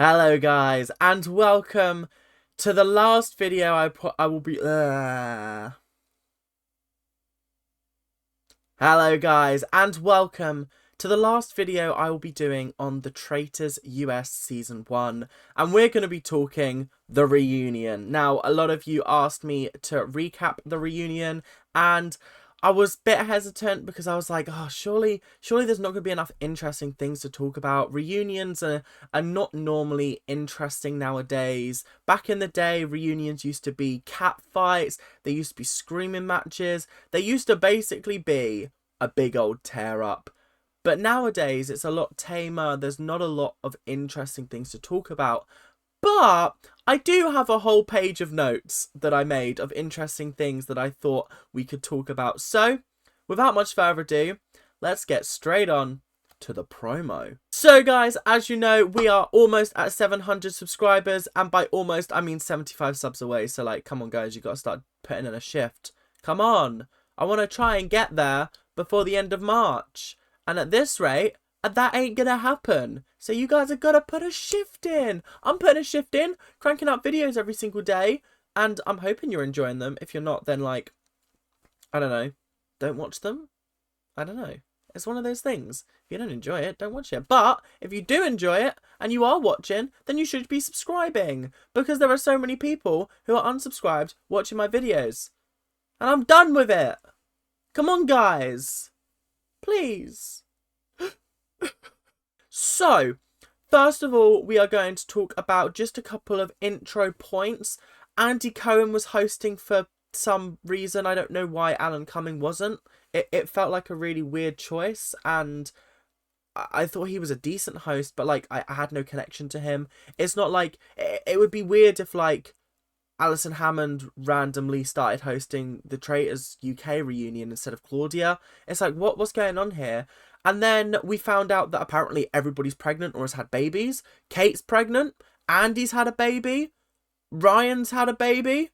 Hello guys, and welcome to the last video Hello guys, and welcome to the last video I will be doing on the Traitors US Season 1, and we're going to be talking the reunion. Now, a lot of you asked me to recap the reunion, and I was a bit hesitant because I was like, oh, surely there's not going to be enough interesting things to talk about. Reunions are not normally interesting nowadays. Back in the day, reunions used to be cat fights, they used to be screaming matches, they used to basically be a big old tear up. But nowadays, it's a lot tamer, there's not a lot of interesting things to talk about. But I do have a whole page of notes that I made of interesting things that I thought we could talk about. So, without much further ado, let's get straight on to the promo. So guys, as you know, we are almost at 700 subscribers, and by almost, I mean 75 subs away. So like, come on guys, you got to start putting in a shift. Come on. I want to try and get there before the end of March. And at this rate, that ain't gonna happen. So you guys are gonna put a shift in. I'm putting a shift in, cranking out videos every single day, and I'm hoping you're enjoying them. If you're not, then like, I don't know, don't watch them. I don't know. It's one of those things. If you don't enjoy it, don't watch it. But if you do enjoy it and you are watching, then you should be subscribing, because there are so many people who are unsubscribed watching my videos. And I'm done with it. Come on, guys. Please. So, first of all, we are going to talk about just a couple of intro points. Andy Cohen was hosting for some reason. I don't know why Allan Cumming wasn't. It felt like a really weird choice, and I thought he was a decent host, but like I had no connection to him. It's not like it would be weird if like Alison Hammond randomly started hosting the Traitors UK reunion instead of Claudia. It's like, what's going on here? And then we found out that apparently everybody's pregnant or has had babies. Kate's pregnant. Andy's had a baby. Ryan's had a baby.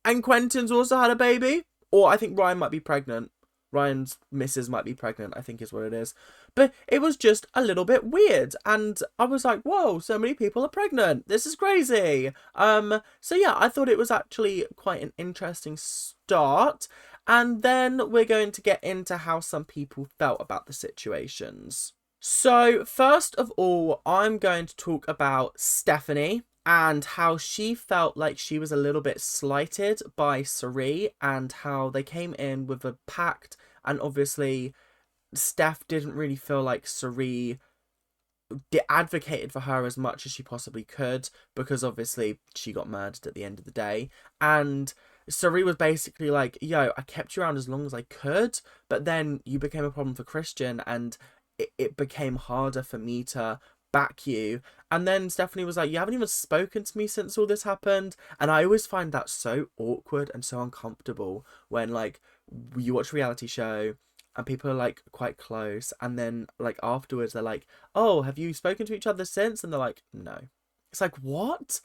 And Quentin's also had a baby. Or I think Ryan might be pregnant. Ryan's missus might be pregnant, I think is what it is. But it was just a little bit weird. And I was like, whoa, so many people are pregnant. This is crazy. So yeah, I thought it was actually quite an interesting start. And then we're going to get into how some people felt about the situations. So first of all, I'm going to talk about Stephanie and how she felt like she was a little bit slighted by Arie, and how they came in with a pact, and obviously Steph didn't really feel like Arie advocated for her as much as she possibly could, because obviously she got murdered at the end of the day. And Arie was basically like, yo, I kept you around as long as I could, but then you became a problem for Christian, and it became harder for me to back you. And then Stephanie was like, you haven't even spoken to me since all this happened. And I always find that so awkward and so uncomfortable when like you watch a reality show and people are like quite close, and then like afterwards they're like, oh, have you spoken to each other since? And they're like, no. It's like, what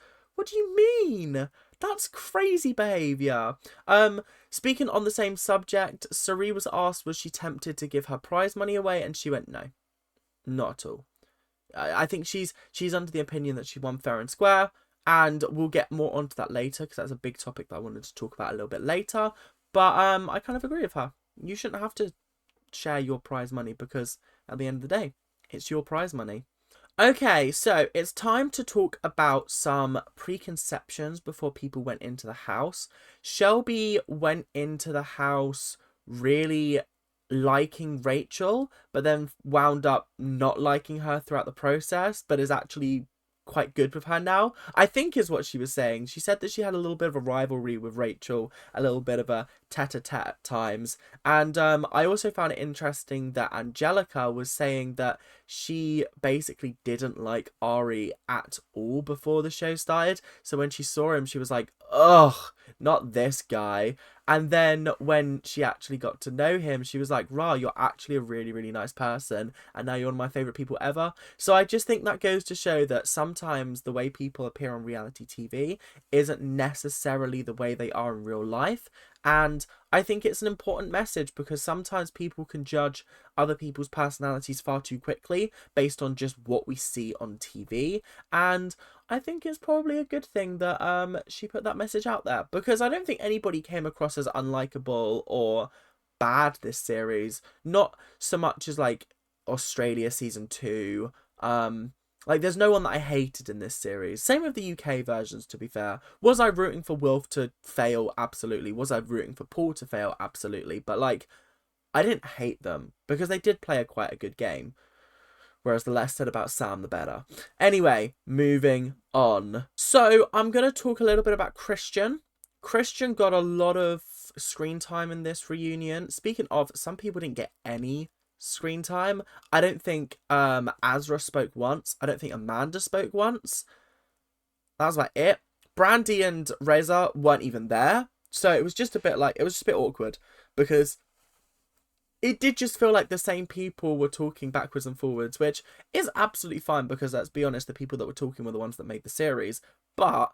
do you mean? That's crazy behaviour. Speaking on the same subject, Arie was asked was she tempted to give her prize money away, and she went, no, not at all. I think she's under the opinion that she won fair and square, and we'll get more onto that later because that's a big topic that I wanted to talk about a little bit later. But I kind of agree with her. You shouldn't have to share your prize money, because at the end of the day, it's your prize money. Okay, so it's time to talk about some preconceptions before people went into the house. Shelby went into the house really liking Rachel, but then wound up not liking her throughout the process, but is actually quite good with her now, I think is what she was saying. She said that she had a little bit of a rivalry with Rachel, a little bit of a tete-a-tete at times. And I also found it interesting that Angelica was saying that she basically didn't like Arie at all before the show started. So when she saw him, she was like, ugh, not this guy. And then when she actually got to know him, she was like, rah, you're actually a really, really nice person. And now you're one of my favourite people ever. So I just think that goes to show that sometimes the way people appear on reality TV isn't necessarily the way they are in real life. And I think it's an important message because sometimes people can judge other people's personalities far too quickly based on just what we see on TV. And I think it's probably a good thing that she put that message out there, because I don't think anybody came across as unlikable or bad this series. Not so much as like Australia season 2. Like, there's no one that I hated in this series. Same with the UK versions, to be fair. Was I rooting for Wilf to fail? Absolutely. Was I rooting for Paul to fail? Absolutely. But, like, I didn't hate them because they did play quite a good game. Whereas the less said about Sam, the better. Anyway, moving on. So, I'm going to talk a little bit about Christian. Christian got a lot of screen time in this reunion. Speaking of, some people didn't get any screen time. I don't think Azra spoke once. I don't think Amanda spoke once. That was about it. Brandy and Reza weren't even there. So it was just a bit like, it was just a bit awkward because it did just feel like the same people were talking backwards and forwards, which is absolutely fine because, let's be honest, the people that were talking were the ones that made the series. But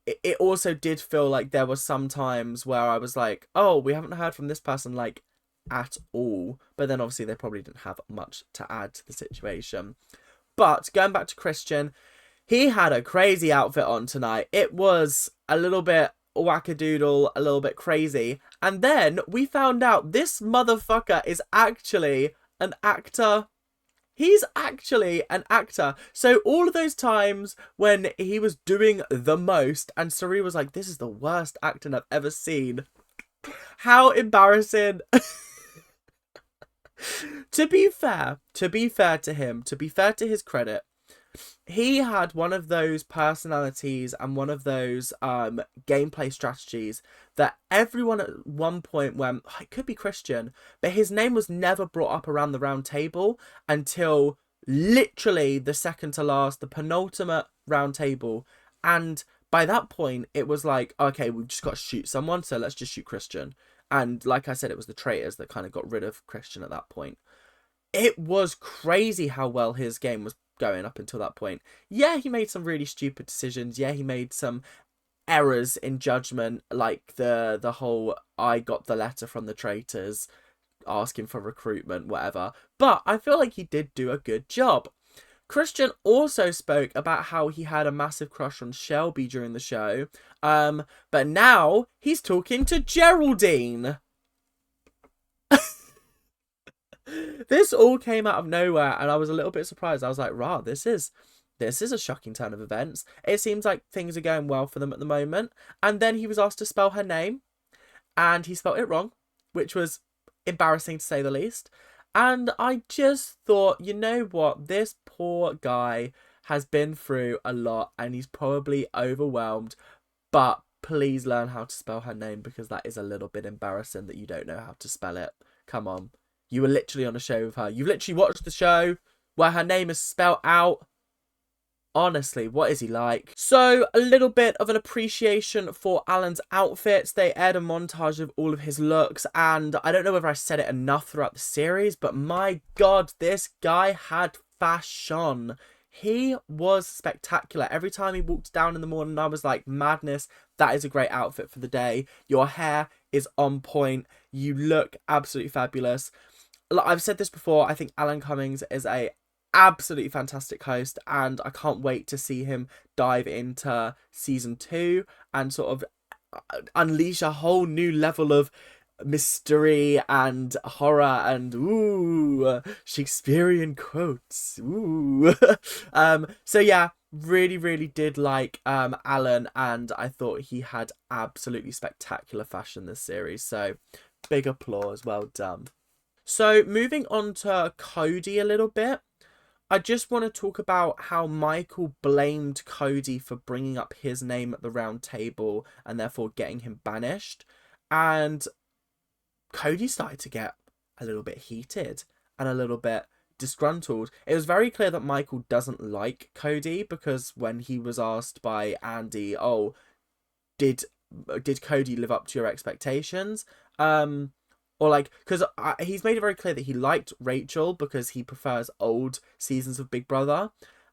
it also did feel like there were some times where I was like, oh, we haven't heard from this person, like, at all. But then obviously they probably didn't have much to add to the situation. But going back to Christian, he had a crazy outfit on tonight. It was a little bit wackadoodle, a little bit crazy. And then we found out this motherfucker is actually an actor. He's actually an actor. So all of those times when he was doing the most and Sari was like, this is the worst acting I've ever seen. How embarrassing. To be fair to him, to be fair to his credit, he had one of those personalities and one of those gameplay strategies that everyone at one point went, oh, it could be Christian, but his name was never brought up around the round table until literally the second to last, the penultimate round table. And by that point, it was like, okay, we've just got to shoot someone, so let's just shoot Christian. And like I said, it was the Traitors that kind of got rid of Christian at that point. It was crazy how well his game was going up until that point. Yeah, he made some really stupid decisions. Yeah, he made some errors in judgment, like the whole I got the letter from the Traitors asking for recruitment, whatever. But I feel like he did do a good job. Christian also spoke about how he had a massive crush on Shelby during the show. But now he's talking to Geraldine. This all came out of nowhere and I was a little bit surprised. I was like, rah, this is a shocking turn of events. It seems like things are going well for them at the moment. And then he was asked to spell her name and he spelled it wrong, which was embarrassing to say the least. And I just thought, you know what? This poor guy has been through a lot and he's probably overwhelmed. But please learn how to spell her name because that is a little bit embarrassing that you don't know how to spell it. Come on. You were literally on a show with her. You've literally watched the show where her name is spelled out. Honestly, what is he like? So, a little bit of an appreciation for Allan's outfits. They aired a montage of all of his looks, and I don't know whether I said it enough throughout the series, but my God, this guy had fashion. He was spectacular. Every time he walked down in the morning, I was like, madness, that is a great outfit for the day. Your hair is on point. You look absolutely fabulous. I've said this before, I think Allan Cumming is a absolutely fantastic host and I can't wait to see him dive into season 2 and sort of unleash a whole new level of mystery and horror and ooh, Shakespearean quotes. Ooh. So yeah, really did like Allan and I thought he had absolutely spectacular fashion this series. So big applause, well done. So moving on to Cody a little bit. I just want to talk about how Michael blamed Cody for bringing up his name at the round table and therefore getting him banished. And Cody started to get a little bit heated and a little bit disgruntled. It was very clear that Michael doesn't like Cody because when he was asked by Andy, oh, did Cody live up to your expectations? Or like, because he's made it very clear that he liked Rachel because he prefers old seasons of Big Brother.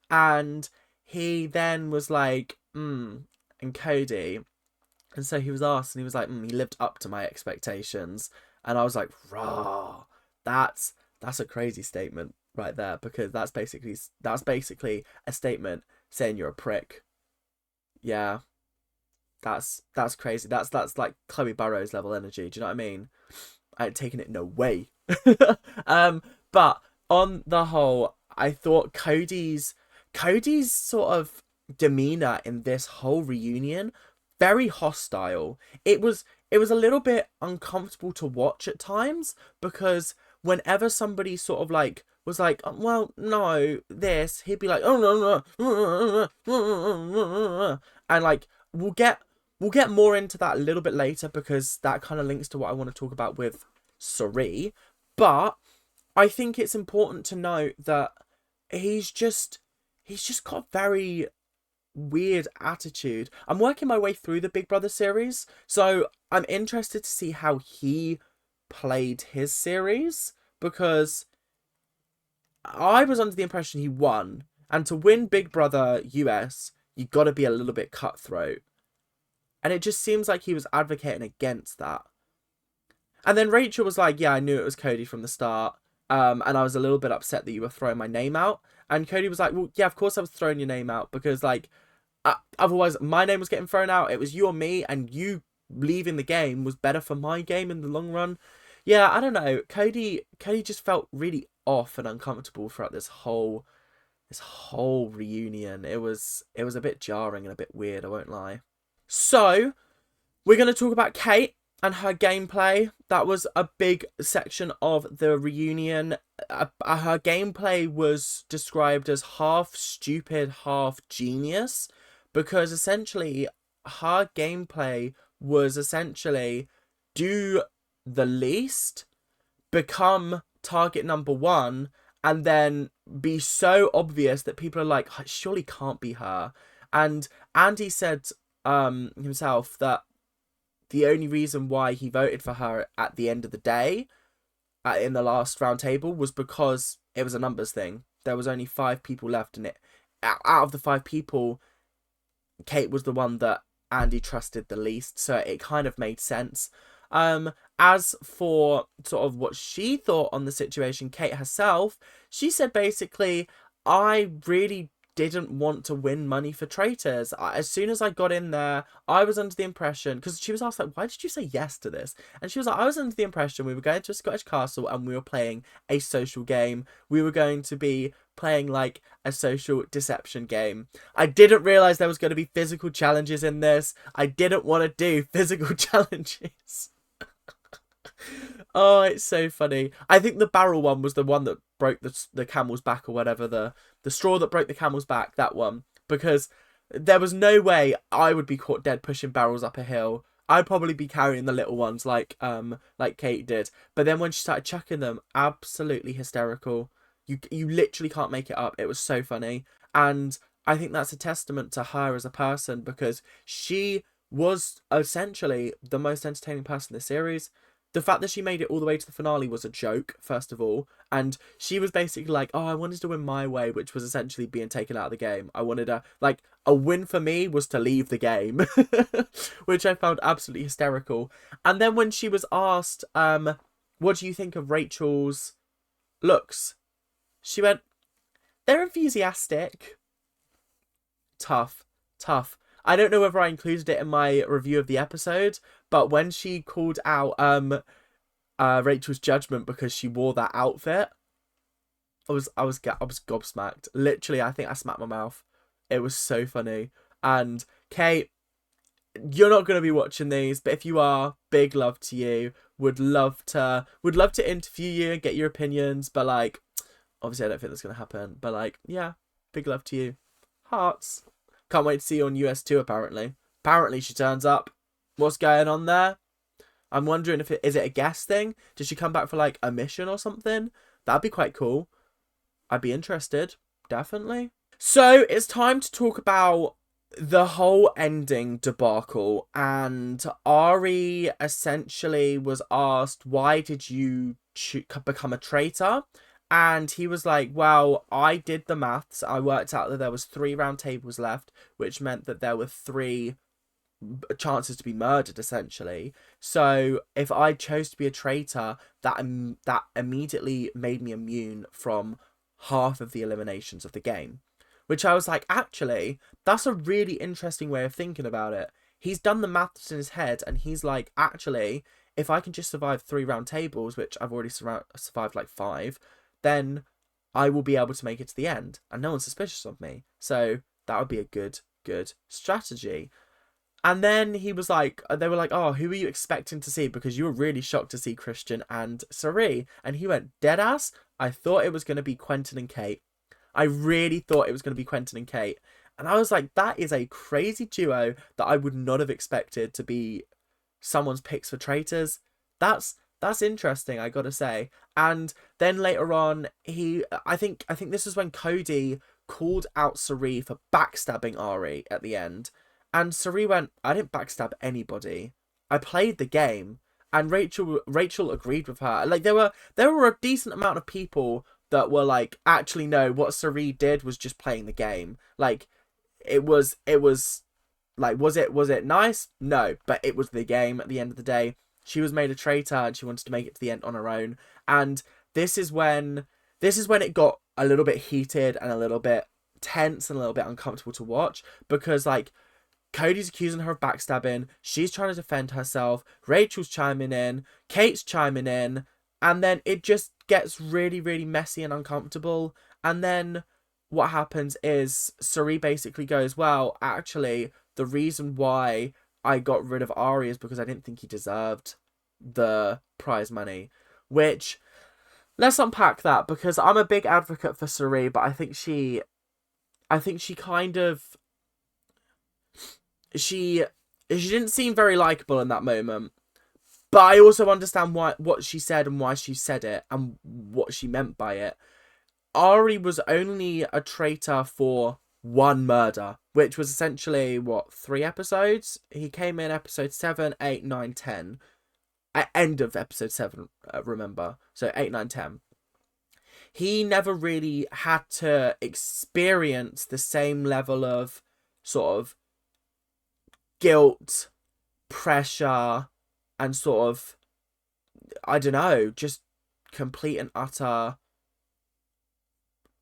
And he then was like, and Cody. And so he was asked, and he was like, he lived up to my expectations. And I was like, rah, that's a crazy statement right there, because that's basically a statement saying you're a prick. Yeah, that's crazy. That's like Chloe Burrows level energy. Do you know what I mean? I ain't taking it no way. But on the whole, I thought Cody's sort of demeanor in this whole reunion very hostile. It was a little bit uncomfortable to watch at times, because whenever somebody sort of like was like, "Oh, well, no, this," he'd be like, "Oh no, no," and like we'll get more into that a little bit later, because that kind of links to what I want to talk about with Arie. But I think it's important to note that he's just got a very weird attitude. I'm working my way through the Big Brother series, so I'm interested to see how he played his series, because I was under the impression he won, and to win Big Brother US, you got to be a little bit cutthroat. And it just seems like he was advocating against that. And then Rachel was like, yeah, I knew it was Cody from the start. And I was a little bit upset that you were throwing my name out. And Cody was like, well, yeah, of course I was throwing your name out, because like, otherwise my name was getting thrown out. It was you or me, and you leaving the game was better for my game in the long run. Yeah, I don't know. Cody just felt really off and uncomfortable throughout this whole reunion. It was a bit jarring and a bit weird, I won't lie. So, we're going to talk about Kate and her gameplay. That was a big section of the reunion. Her gameplay was described as half stupid, half genius, because essentially her gameplay was essentially do the least, become target number one, and then be so obvious that people are like, surely can't be her. And Andy said himself that the only reason why he voted for her at the end of the day, in the last round table, was because it was a numbers thing. There was only 5 people left, and out of the 5 people, Kate was the one that Andy trusted the least, so it kind of made sense. As for sort of what she thought on the situation, Kate herself, she said basically, I really didn't want to win money for Traitors. As soon as I got in there, I was under the impression, because she was asked like, why did you say yes to this? And she was like, I was under the impression we were going to a Scottish castle and we were playing a social game. We were going to be playing like a social deception game. I didn't realise there was going to be physical challenges in this. I didn't want to do physical challenges. Oh, it's so funny. I think the barrel one was the one that broke the camel's back, or whatever, the straw that broke the camel's back, that one. Because there was no way I would be caught dead pushing barrels up a hill. I'd probably be carrying the little ones like Kate did. But then when she started chucking them, absolutely hysterical. You literally can't make it up. It was so funny. And I think that's a testament to her as a person, because she was essentially the most entertaining person in the series. The fact that she made it all the way to the finale was a joke, first of all. And she was basically like, oh, I wanted to win my way, which was essentially being taken out of the game. I wanted a win for me was to leave the game, which I found absolutely hysterical. And then when she was asked, what do you think of Rachel's looks? She went, they're enthusiastic. Tough. I don't know whether I included it in my review of the episode, but when she called out Rachel's judgment because she wore that outfit, I was gobsmacked. Literally, I think I smacked my mouth. It was so funny. And Kate, you're not going to be watching these, but if you are, big love to you. Would love to interview you and get your opinions, but like, obviously I don't think that's going to happen. But like, yeah, big love to you. Hearts. Can't wait to see you on US2, apparently. Apparently she turns up. What's going on there? I'm wondering if is it a guest thing? Does she come back for like a mission or something? That'd be quite cool. I'd be interested. Definitely. So it's time to talk about the whole ending debacle. And Arie essentially was asked, why did you become a traitor? And he was like, well, I did the maths. I worked out that there was 3 round tables left, which meant that there were 3 chances to be murdered, essentially. So if I chose to be a traitor, that immediately made me immune from half of the eliminations of the game. Which I was like, actually, that's a really interesting way of thinking about it. He's done the maths in his head, and he's like, actually, if I can just survive 3 round tables, which I've already survived like 5, then I will be able to make it to the end, and no one's suspicious of me. So that would be a good strategy. And then he was like, they were like, oh, who were you expecting to see? Because you were really shocked to see Christian and Arie. And he went, deadass, I thought it was going to be Quentin and Kate. I really thought it was going to be Quentin and Kate. And I was like, that is a crazy duo that I would not have expected to be someone's picks for traitors. That's interesting, I gotta say. And then later on, I think this is when Cody called out Arie for backstabbing Arie at the end. And Arie went, I didn't backstab anybody. I played the game. And Rachel agreed with her. Like, there were a decent amount of people that were like, actually no, what Arie did was just playing the game. Like, it was like, was it nice? No, but it was the game at the end of the day. She was made a traitor and she wanted to make it to the end on her own. And this is when it got a little bit heated and a little bit tense and a little bit uncomfortable to watch, because like, Cody's accusing her of backstabbing, she's trying to defend herself, Rachel's chiming in, Kate's chiming in, and then it just gets really, really messy and uncomfortable. And then what happens is Arie basically goes, well, actually, the reason why I got rid of Arie is because I didn't think he deserved the prize money. Which, let's unpack that, because I'm a big advocate for Arie, but I think she kind of, she didn't seem very likable in that moment. But I also understand what she said and why she said it and what she meant by it. Arie was only a traitor for 1 murder, which was essentially, 3 episodes? He came in episode 7, 8, 9, 10. At end of episode 7, remember. So 8, 9, 10. He never really had to experience the same level of sort of guilt, pressure, and sort of, I don't know, just complete and utter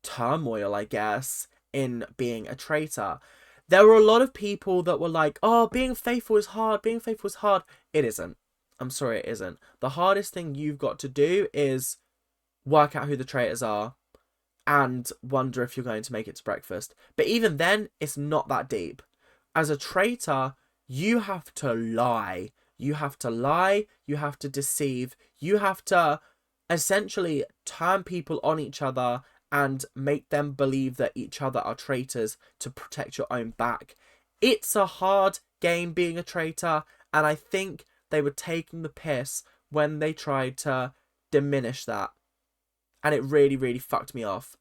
turmoil, I guess, in being a traitor. There were a lot of people that were like, oh, being faithful is hard, It isn't. I'm sorry, it isn't. The hardest thing you've got to do is work out who the traitors are and wonder if you're going to make it to breakfast. But even then, it's not that deep. As a traitor, you have to lie. You have to deceive, you have to essentially turn people on each other and make them believe that each other are traitors to protect your own back. It's a hard game being a traitor, and I think they were taking the piss when they tried to diminish that. And it really, really fucked me off.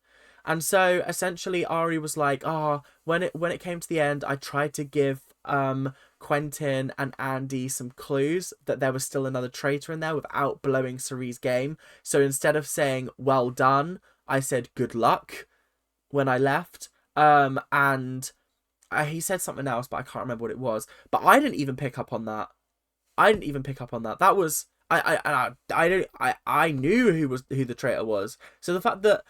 And so essentially Arie was like, when it came to the end, I tried to give Quentin and Andy some clues that there was still another traitor in there without blowing Arie's game. So instead of saying well done, I said good luck when I left. And he said something else, but I can't remember what it was. But I didn't even pick up on that. That was I knew who the traitor was. So the fact that,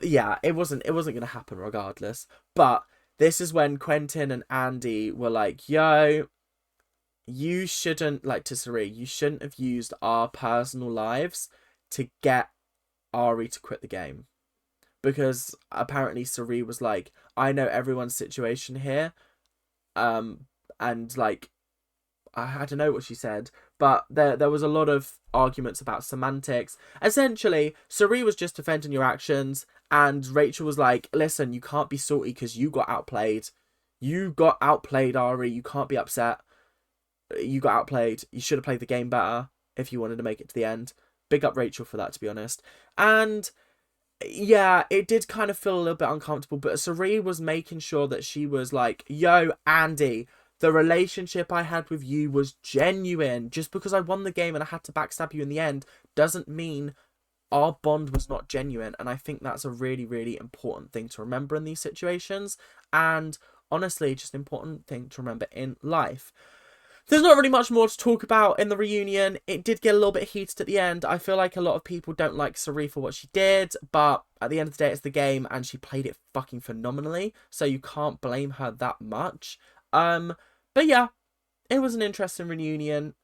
yeah, it wasn't gonna happen regardless. But this is when Quentin and Andy were like, yo, you shouldn't, like, to Arie, you shouldn't have used our personal lives to get Arie to quit the game. Because apparently Arie was like, I know everyone's situation here. And like, I don't know what she said, but there was a lot of arguments about semantics. Essentially, Arie was just defending your actions, and Rachel was like, listen, you can't be salty because you got outplayed. You got outplayed, Arie. You can't be upset. You got outplayed. You should have played the game better if you wanted to make it to the end. Big up Rachel for that, to be honest. And yeah, it did kind of feel a little bit uncomfortable, but Arie was making sure that she was like, yo, Andy, the relationship I had with you was genuine. Just because I won the game and I had to backstab you in the end doesn't mean our bond was not genuine. And I think that's a really, really important thing to remember in these situations. And honestly, just an important thing to remember in life. There's not really much more to talk about in the reunion. It did get a little bit heated at the end. I feel like a lot of people don't like Arie for what she did, but at the end of the day, it's the game, and she played it fucking phenomenally, so you can't blame her that much. But yeah, it was an interesting reunion.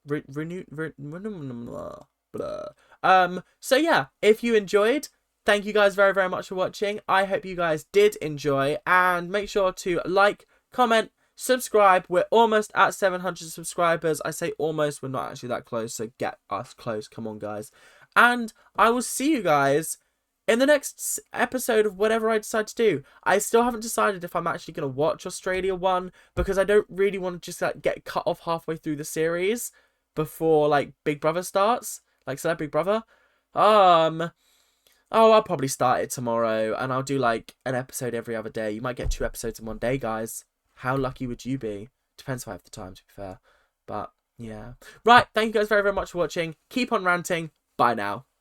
So yeah, if you enjoyed, thank you guys very, very much for watching. I hope you guys did enjoy, and make sure to like, comment, subscribe. We're almost at 700 subscribers. I say almost, we're not actually that close, so get us close. Come on, guys. And I will see you guys in the next episode of whatever I decide to do. I still haven't decided if I'm actually going to watch Australia 1, because I don't really want to just like get cut off halfway through the series before like Big Brother starts, like Celeb Big Brother. Oh, I'll probably start it tomorrow, and I'll do like an episode every other day. You might get 2 episodes in one day, guys. How lucky would you be? Depends if I have the time, to be fair. But yeah. Right, thank you guys very, very much for watching. Keep on ranting. Bye now.